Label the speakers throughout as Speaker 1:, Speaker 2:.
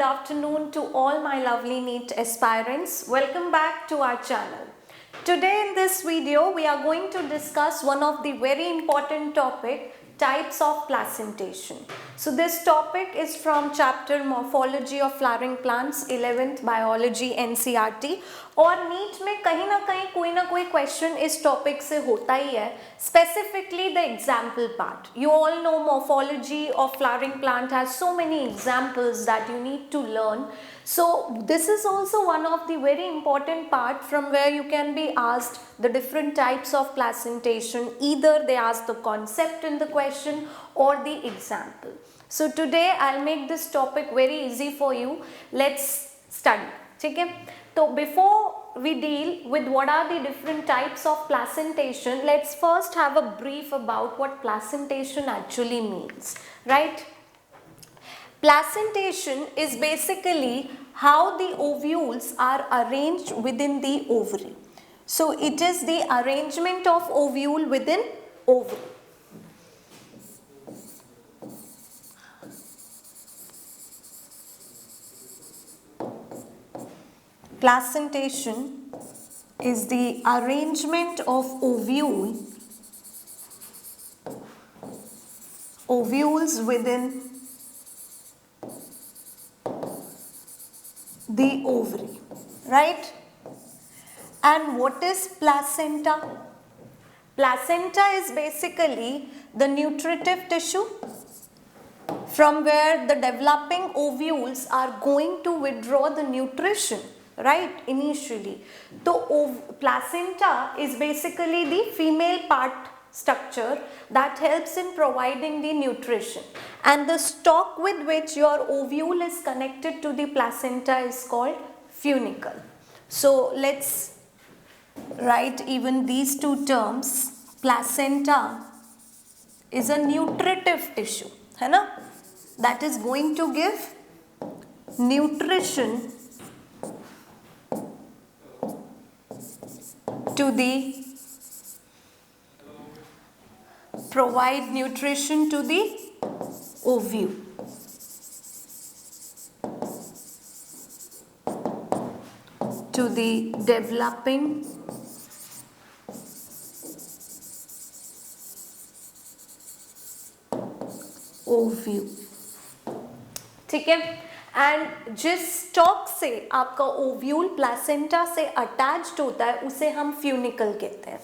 Speaker 1: good afternoon to all my lovely NEET aspirants. Welcome back to our channel. Today in this video, we are going to discuss one of the very important topic, types of placentation. So this topic is from chapter Morphology of Flowering Plants, 11th Biology NCERT. और NEET में कहीं ना कोई question इस topic से होता ही है, specifically the example part. You all know morphology of flowering plant has so many examples that you need to learn. So this is also one of the very important part from where you can be asked the different types of placentation. Either they ask the concept in the question or the example. So today I'll make this topic very easy for you. Let's study. ठीक है? So before we deal with what are the different types of placentation, let's first have a brief about what placentation actually means, right? Placentation is basically how the ovules are arranged within the ovary. So it is the arrangement of ovule within ovary. Placentation is the arrangement of ovules within the ovary, right? And what is placenta? Placenta is basically the nutritive tissue from where the developing ovules are going to withdraw the nutrition, right, initially. So placenta is basically the female part structure that helps in providing the nutrition, and the stalk with which your ovule is connected to the placenta is called funicle. So let's write even these two terms. Placenta is a nutritive tissue, है ना, that is going to give nutrition to the provide nutrition to the ovule. To the developing ovule. ठीक है? And जिस stock से आपका ovule placenta से attached होता है उसे हम फ्यूनिकल कहते हैं.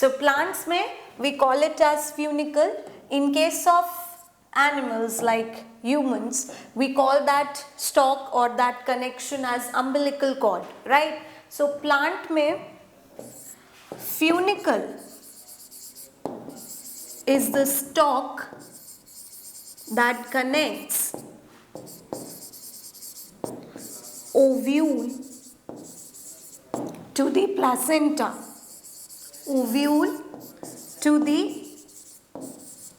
Speaker 1: सो प्लांट्स में we call it as funicle. In case of animals like humans, we call that stalk or that connection as umbilical cord, right? So plant में funicle is the stalk that connects ovule to the placenta. Ovule to the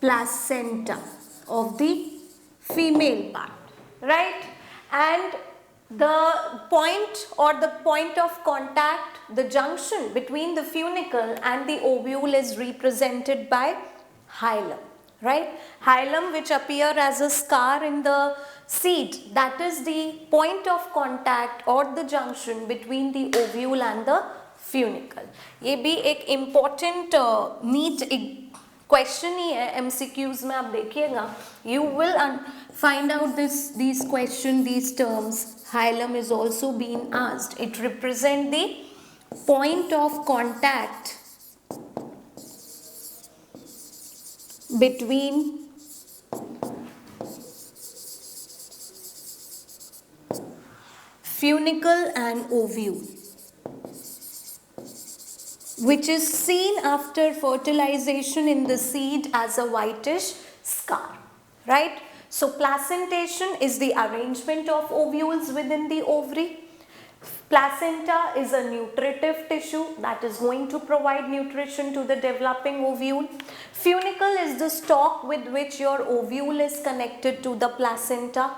Speaker 1: placenta of the female part, right? And the point or the point of contact, the junction between the funicle and the ovule is represented by hilum, right? Hilum, which appear as a scar in the seed, that is the point of contact or the junction between the ovule and the funicle. ये भी एक important NEET question ही है. MCQs में आप देखिएगा, you will find out these question, these terms. Hilum is also being asked. It represent the point of contact between funicle and ovule, which is seen after fertilization in the seed as a whitish scar, right? So placentation is the arrangement of ovules within the ovary. Placenta is a nutritive tissue that is going to provide nutrition to the developing ovule. Funicle is the stalk with which your ovule is connected to the placenta,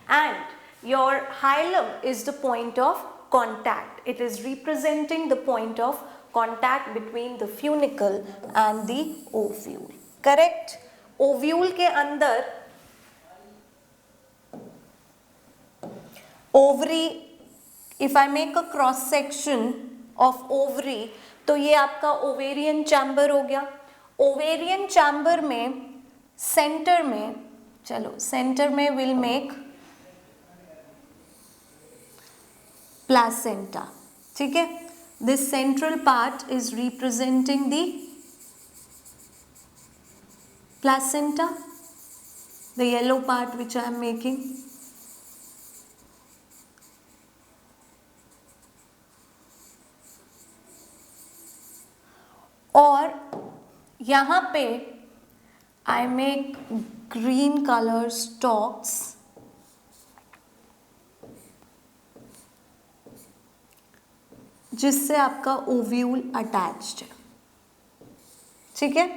Speaker 1: and your hilum is the point of contact. It is representing the point of contact between the funicle and the ovule, correct? Ovule के अंदर ovary, if I make a cross section of ovary, तो ये आपका ovarian chamber हो गया। Ovarian chamber में centre में, चलो सेंटर में विल मेक प्लासेंटा, ठीक है। This central part is representing the placenta, the yellow part which I am making. और यहाँ पे I make green color stalks जिससे आपका ओव्यूल अटैच्ड है, ठीक है।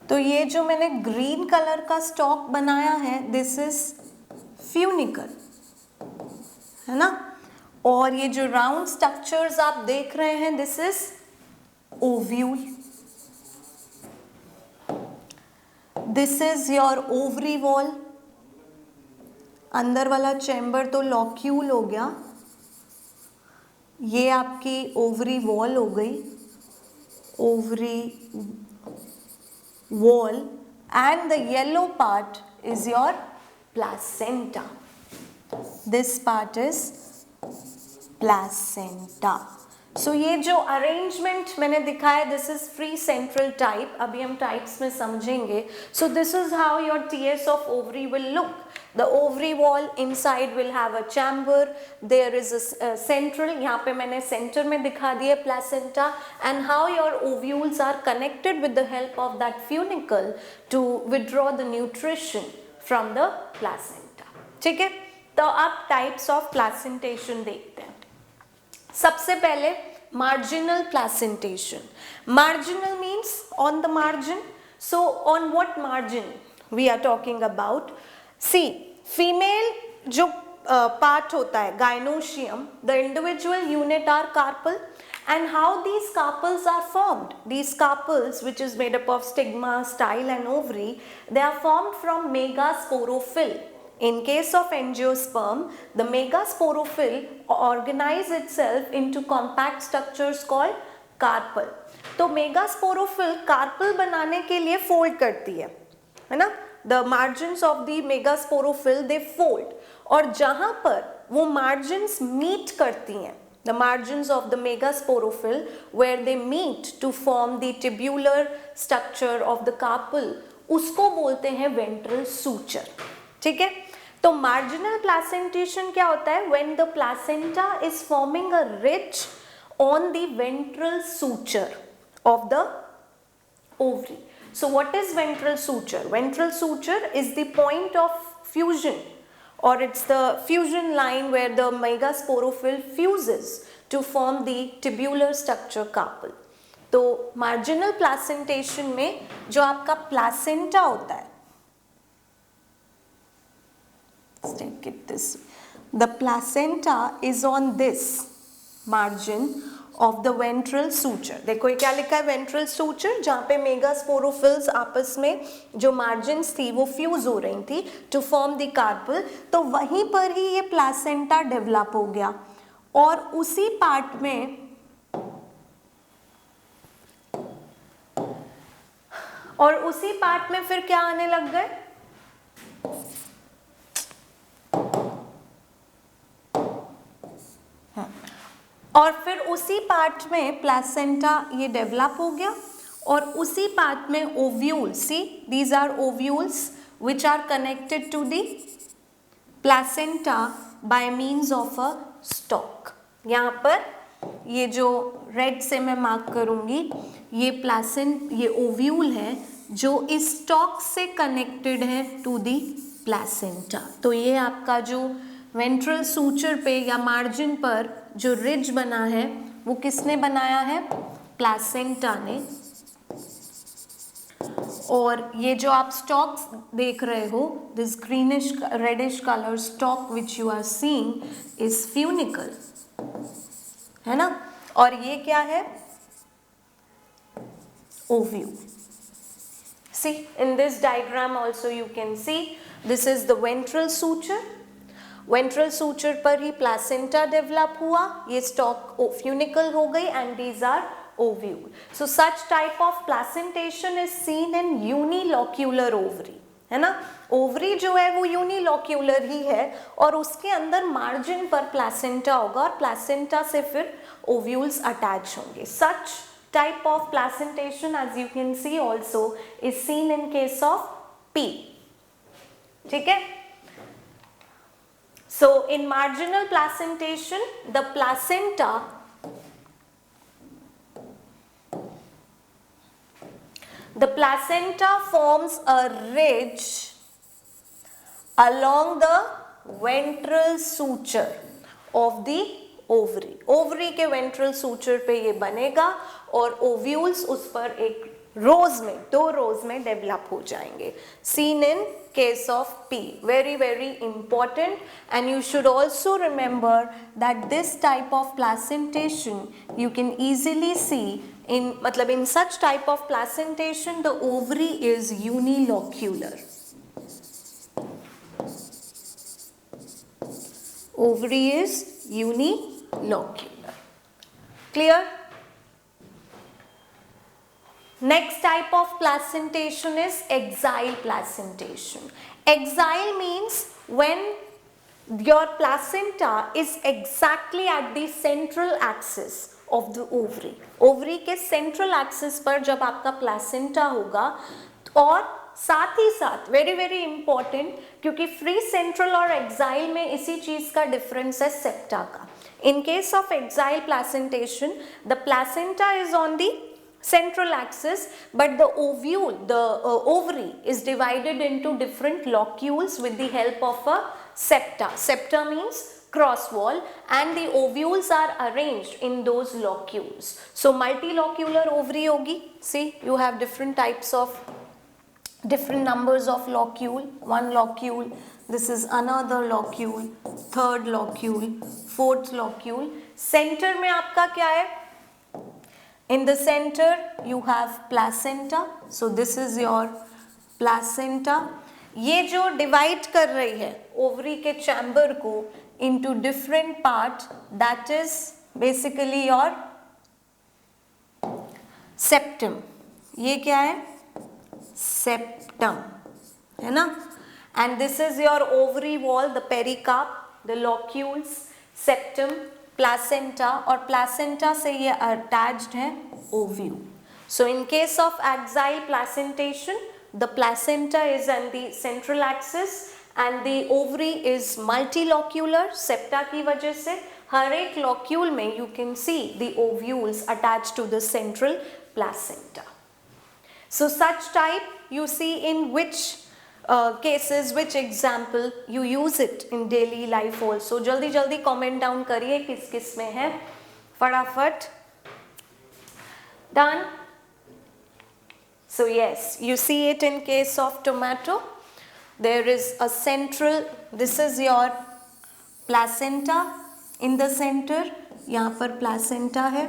Speaker 1: तो ये जो मैंने ग्रीन कलर का स्टॉक बनाया है, दिस इज फ्यूनिकल, है ना। और ये जो राउंड स्ट्रक्चर्स आप देख रहे हैं, this is ovule, this is your ovary wall. अंदर वाला चैम्बर तो लॉक्यूल हो गया, ये आपकी ओवरी वॉल हो गई, ovary wall, and the yellow part is your placenta. This part is placenta. So ये जो arrangement मैंने दिखाया, this is free central type. अभी हम types में समझेंगे. So this is how your TS of ovary will look. The ovary wall inside will have a chamber. There is a central, यहाँ पे मैंने center में दिखा दिया placenta, and how your ovules are connected with the help of that funicle to withdraw the nutrition from the placenta. ठीक है, तो आप types of placentation देखते हैं। सबसे पहले marginal placentation. Marginal means on the margin. So on what margin we are talking about? See, female जो part होता है gynoecium, the individual unit are carpel, and how these carpels are formed? These carpels, which is made up of stigma, style and ovary, they are formed from megasporophyll. In case of angiosperm, the megasporophyll organize itself into compact structures called carpel. तो megasporophyll carpel बनाने के लिए fold करती है ना? The margins of the megasporophyll they fold, और जहाँ पर वो margins meet करती हैं, the margins of the megasporophyll where they meet to form the tubular structure of the carpel, उसको बोलते हैं ventral suture, ठीक है। तो marginal placentation क्या होता है? When the placenta is forming a ridge on the ventral suture of the ovary. So what is ventral suture? Ventral suture is the point of fusion, or it's the fusion line where the megasporophyll fuses to form the tubular structure carpel. तो marginal placentation में जो आपका placenta होता है, let's take it this way. The placenta is on this margin of the ventral suture. देखो ये क्या लिखा है? ventral suture, जहाँ पे megasporophylls आपस में जो margins थी वो fuse हो रही थी to form the carpel, तो वहीं पर ही ये placenta develop हो गया, और उसी part में फिर क्या आने लग गए? और फिर उसी पार्ट में प्लासेंटा ये डेवलप हो गया, और उसी पार्ट में ovules, see these are ovules which are connected to the placenta by means of a stalk. यहाँ पर ये जो रेड से मैं मार्क करूँगी, ये ओव्यूल है जो इस स्टॉक से कनेक्टेड है टू दी प्लासेंटा। तो ये आपका जो वेंट्रल सूचर पे या मार्जिन पर जो रिज बना है वो किसने बनाया है? प्लासेंटा ने। और ये जो आप स्टॉक्स देख रहे हो, this greenish reddish colour stalk which you are seeing is funicle, है ना। और ये क्या है? ovule. See, in this diagram also you can see, this is the ventral suture. Ventral suture पर ही placenta develop हुआ, ये stalk funicle हो गई, and these are ovule. So such type of placentation is seen in unilocular ovary, है ना. Ovary जो है वो यूनिलोक्यूलर ही है और उसके अंदर मार्जिन पर प्लासेंटा होगा और प्लासेंटा से फिर ओव्यूल्स अटैच होंगे. सच type of placentation, as you can see also, is seen in case of P. ठीक है. So in marginal placentation, the placenta forms a ridge along the ventral suture of the ovary. Ovary के ventral suture पे ये बनेगा और ovules उस पर एक रोज में, 2 रोज में डेवलप हो जाएंगे. Seen in case of P. Very very important, and you should also remember that this type of placentation you can easily C in, मतलब in such type of placentation the ovary is unilocular. Ovary is unilocular. Clear? Next type of placentation is axile placentation. Axile means when your placenta is exactly at the central axis of the ovary. Ovary के central axis पर जब आपका placenta होगा, और साथ ही साथ very very important, क्योंकि फ्री सेंट्रल और एक्साइल में इसी चीज का डिफरेंस है सेप्टा का. In case of axile placentation the placenta is on the central axis, but the ovary is divided into different locules with the help of a septa. Septa means cross wall, and the ovules are arranged in those locules. So multilocular ovary hogi. See, you have different types of, different numbers of locule. One locule, this is another locule, third locule, fourth locule. Center में आपका क्या है? In the center you have placenta. So this is your placenta. ये जो divide कर रही है ovary के chamber को into different part, that is basically your septum. ये क्या है? Septum, है ना? And this is your ovary wall, the pericarp, the locules, septum, placenta, और placenta से ये attached है ovule. So in case of axial placentation, the placenta is on the central axis and the ovary is multilocular. Septa की वजह से हर एक locule में you can see the ovules attached to the central placenta. So such type you see in which cases, which example you use it in daily life also. जल्दी जल्दी comment down करिए किस किस में है, फटाफट. Done? So yes, you see it in case of tomato. There is a central, this is your placenta in the center. यहाँ पर placenta है,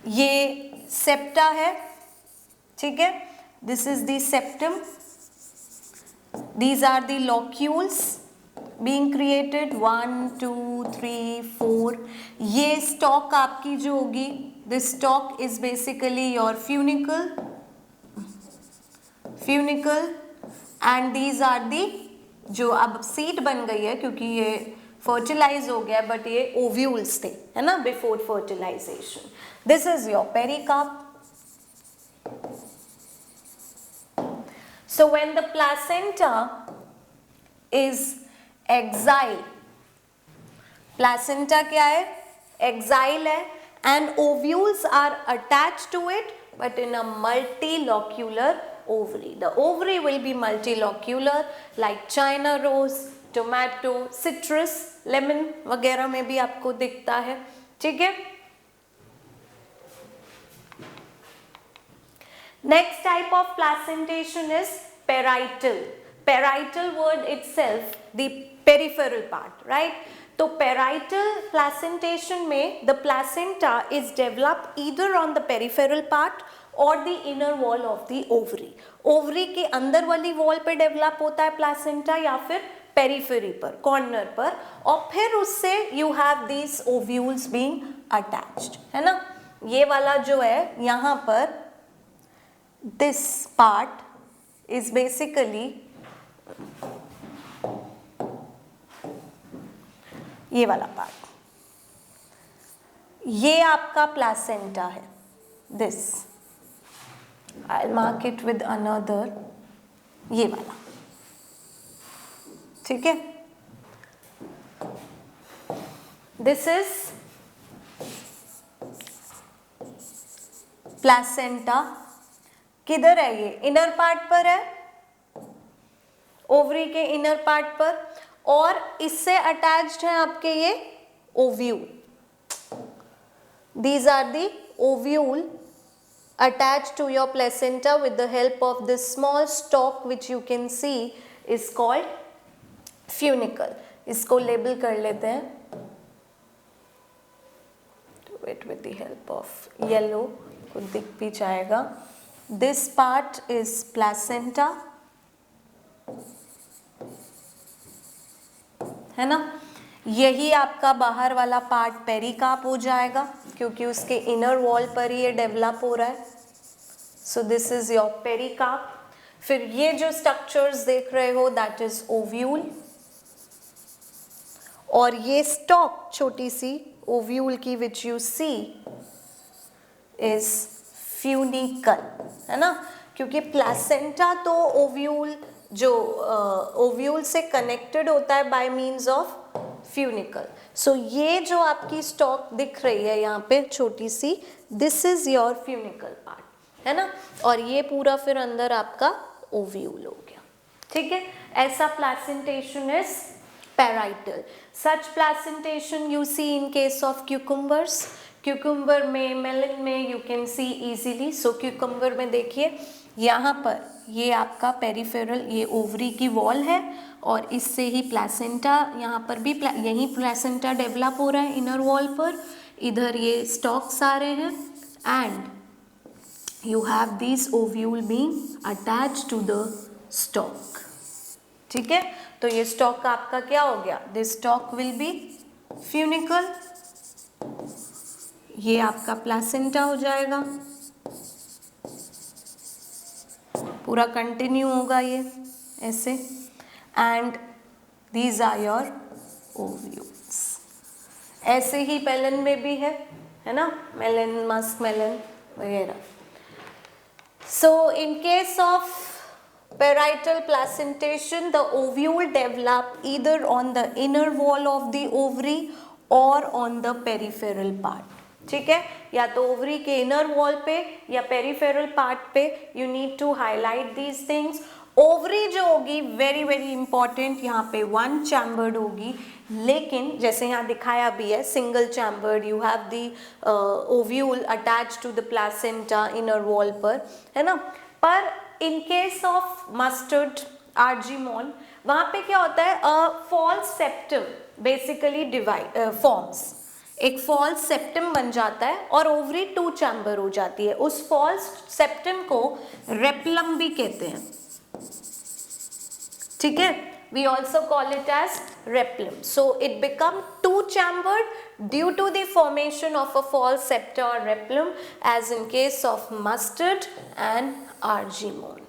Speaker 1: ये septa है, ठीक है. This is the septum. These are the locules being created. 1, 2, 3, 4. ये stalk आपकी जो होगी, this stalk is basically your funicle, and these are the, जो अब seed बन गई है क्योंकि ये fertilize हो गया, but ये ovules थे, है ना, before fertilization. This is your pericarp. So when the placenta is axile, placenta क्या है? Axile है, and ovules are attached to it, but in a multilocular ovary. The ovary will be multilocular, like China rose, tomato, citrus, lemon वगैरह में भी आपको दिखता है, ठीक है. Next type of placentation is parietal. Parietal word itself, the peripheral part, right. तो parietal placentation में the placenta is developed either on the peripheral part और the inner wall of the ovary. Ovary के अंदर वाली wall पे develop होता है placenta या फिर पेरिफेरी पर, कॉर्नर पर, और फिर उससे you have these ovules being attached, है ना। ये वाला जो है यहाँ पर दिस पार्ट इज बेसिकली ये वाला पार्ट, ये आपका प्लासेंटा है, this I mark it with another, ये वाला, ठीक है। This is placenta. किधर है ये? इनर पार्ट पर है, ओवरी के इनर पार्ट पर, और इससे अटैच्ड है आपके ये ovule. These are the ovule attached to your placenta with the help of this small stalk which you can see is called funicle. इसको लेबल कर लेते हैं, do it with the help of yellow, को दिख भी जाएगा। This part is placenta, है ना। यही आपका बाहर वाला पार्ट पेरिकार्प हो जाएगा क्योंकि उसके इनर वॉल पर ही ये डेवलप हो रहा है। So this is your pericarp. फिर ये जो स्ट्रक्चर्स देख रहे हो दैट इज ओव्यूल, और ये स्टॉक छोटी सी ओव्यूल की which you see is funicle, है ना, क्योंकि प्लासेंटा तो ओव्यूल जो ओव्यूल से कनेक्टेड होता है बाय मीन्स ऑफ फ्यूनिकल। सो ये जो आपकी स्टॉक दिख रही है यहाँ पे छोटी सी, this is your funicle part, है ना, और ये पूरा फिर अंदर आपका ओव्यूल हो गया, ठीक है। ऐसा placentation is parietal. Such placentation you see in case of cucumbers. Cucumber में, मेलन में you can see easily. So cucumber में देखिए यहाँ पर ये आपका पेरिफेरल, ये ओवरी की वॉल है और इससे ही प्लासेंटा, यहाँ पर भी यही प्लासेंटा डेवलप हो रहा है इनर वॉल पर, इधर ये स्टॉक्स आ रहे हैं and you have this ovule being attached to the stalk, ठीक है। तो ये स्टॉक आपका क्या हो गया? This stalk will be funicle, ये आपका प्लासेंटा हो जाएगा, पूरा कंटिन्यू होगा ये ऐसे, and these are your ovules. ऐसे ही पेलन में भी है ना, मेलन, मस्क मेलन वगैरह। So in case of parietal placentation, the ovule develop either on the inner wall of the ovary or on the peripheral part, ठीक है। या तो ओवरी के इनर वॉल पे या पेरिफेरल पार्ट पे। You need to highlight these things. Ovary जो होगी वेरी वेरी इंपॉर्टेंट, यहाँ पे वन चैम्बर्ड होगी, लेकिन जैसे यहाँ दिखाया भी है single chambered. You have the ovule attach to the placenta inner wall पर, है ना। पर in case of mustard, argemone, वहाँ पे क्या होता है, false septum basically divide forms, एक फॉल्स सेप्टम बन जाता है और ओवरी टू चैम्बर हो जाती है। उस फॉल्स सेप्टम को रेप्लम भी कहते हैं, ठीक है। We also call it as replum. So it become two chambered due to the formation of a false septum और replum, as in case of mustard and argemone.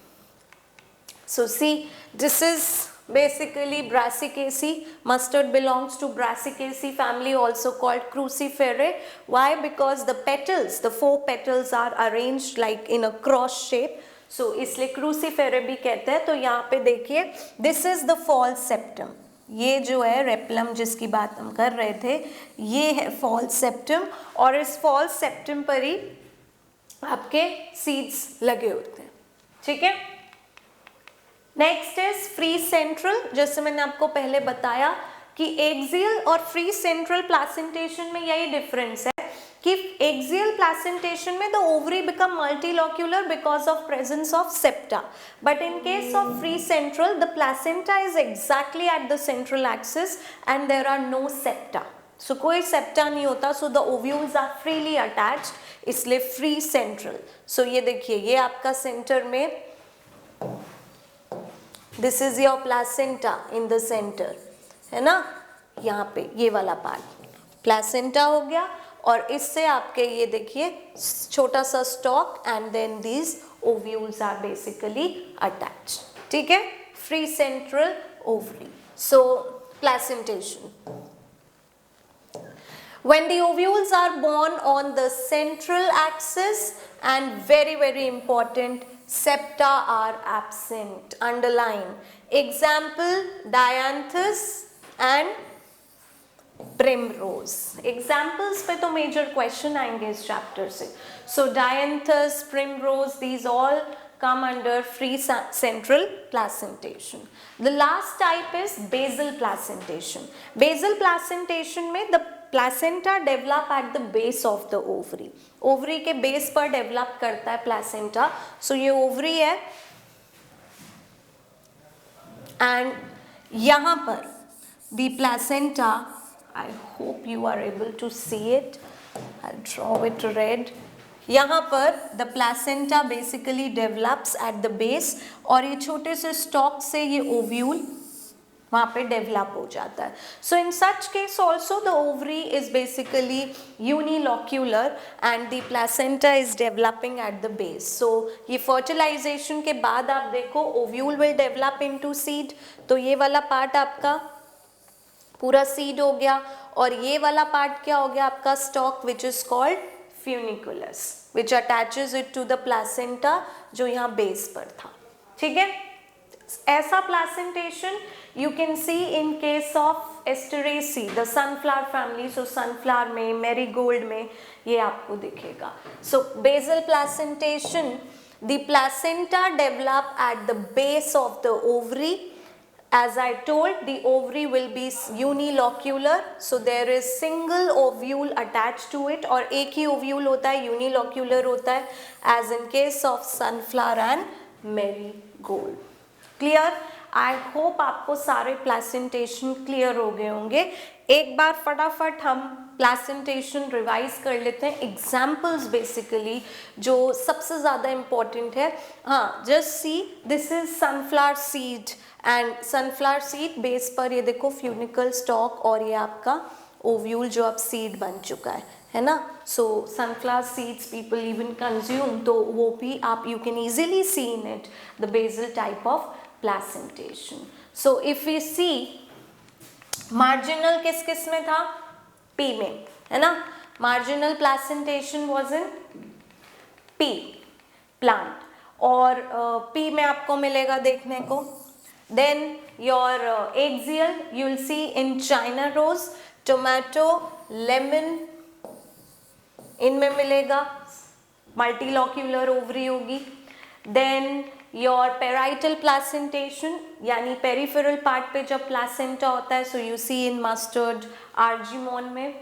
Speaker 1: So see, this is basically Brassicaceae. Mustard belongs to Brassicaceae family, also called Cruciferae. Why? Because the petals, the 4 petals are arranged like in a cross shape. So इसलिए Cruciferae भी कहते हैं. तो यहाँ पे देखिए, this is the false septum. ये जो है रेप्लम जिसकी बात हम कर रहे थे, ये है false septum, और इस false septum पर ही आपके सीड्स लगे होते हैं, ठीक है। Next is free central. जैसे मैंने आपको पहले बताया कि एक्सियल और फ्री सेंट्रल प्लासेंटेशन में यही डिफरेंस है कि एक्सियल प्लासेंटेशन में the ovary become multilocular because of presence of septa, but in case of free central the placenta is exactly at the central axis and there are no septa, so कोई septa नहीं होता, so the ovules are freely attached, इसलिए free central. So ये देखिए, ये आपका center में, this is your placenta in the center, है ना, यहाँ पे ये वाला पार्ट प्लासेंटा हो गया, और इससे आपके ये देखिए छोटा सा stalk and then these ovules are basically attached, ठीक है, free central ovary. So placentation, when the ovules are born on the central axis and very important, septa are absent, underline, example dianthus and primrose। Examples पे तो major question आएंगे इस chapter से, सो dianthus, primrose, these all come under free central placentation। The last type is basal placentation। Basal placentation में the placenta develop at the base of the ovary, ovary के base पर develop करता है placenta, so ये ovary है and यहाँ पर the placenta, I hope you are able to see it, I'll draw it red, यहाँ पर the placenta basically develops at the base, और ये छोटे से stalk से ये ovule वहाँ पे डेवलप हो जाता है। So in such case also the ovary is basically unilocular and the placenta is developing at the base. So ये फर्टिलाइजेशन के बाद आप देखो ovule will develop into seed, तो ये वाला पार्ट आपका पूरा सीड हो गया, और ये वाला पार्ट क्या हो गया आपका stalk, which is called funiculus, which attaches it to the placenta जो यहाँ बेस पर था, ठीक है। ऐसा placentation you can see in case of Asteraceae, the sunflower family, so sunflower में, marigold में ये आपको दिखेगा। So basal placentation, the placenta develop at the base of the ovary, as I told the ovary will be unilocular, so there is single ovule attached to it, और एक ही ovule होता है, unilocular होता है, as in case of sunflower and marigold। Clear? I hope आपको सारे placentation clear हो गए होंगे। एक बार फटाफट हम प्लासेंटेशन रिवाइज कर लेते हैं, एग्जाम्पल्स बेसिकली जो सबसे ज़्यादा इम्पॉर्टेंट है। हाँ, just see, this is sunflower seed and sunflower seed base पर ये देखो फ्यूनिकल स्टॉक, और ये आपका ओव्यूल जो अब सीड बन चुका है ना। So sunflower seeds people even consume, तो वो भी आप you can easily see in it the basal type of placentation। So if we see marginal किस में था, P में, है ना, marginal placentation was in P plant, और P में आपको मिलेगा देखने को। Then your axial you will see in China rose, tomato, lemon, इनमें मिलेगा multilocular ovary होगी। Then your parietal placentation, यानी पेरिफेरल पार्ट पे जब प्लासेंटा होता है, so you see in mustard, argemone में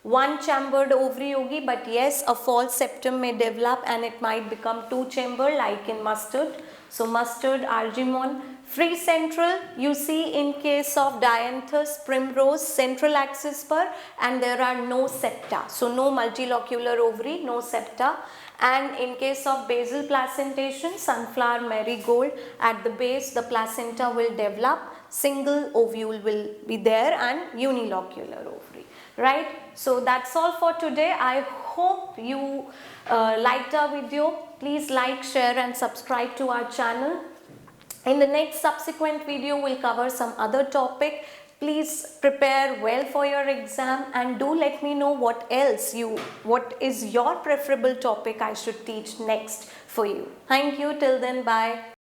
Speaker 1: वन चैम्बर्ड ओवरी होगी, but yes a false septum may develop and it might become two chamber like in mustard, so mustard, argemone. Free central you see in case of dianthus, primrose, central axis पर, and there are no septa, so no multilocular ovary, no septa. And in case of basal placentation, sunflower, marigold, at the base the placenta will develop, single ovule will be there and unilocular ovary, right? So that's all for today. I hope you liked our video. Please like, share and subscribe to our channel. In the next subsequent video we'll cover some other topic. Please prepare well for your exam and do let me know what is your preferable topic I should teach next for you. Thank you. Till then, bye.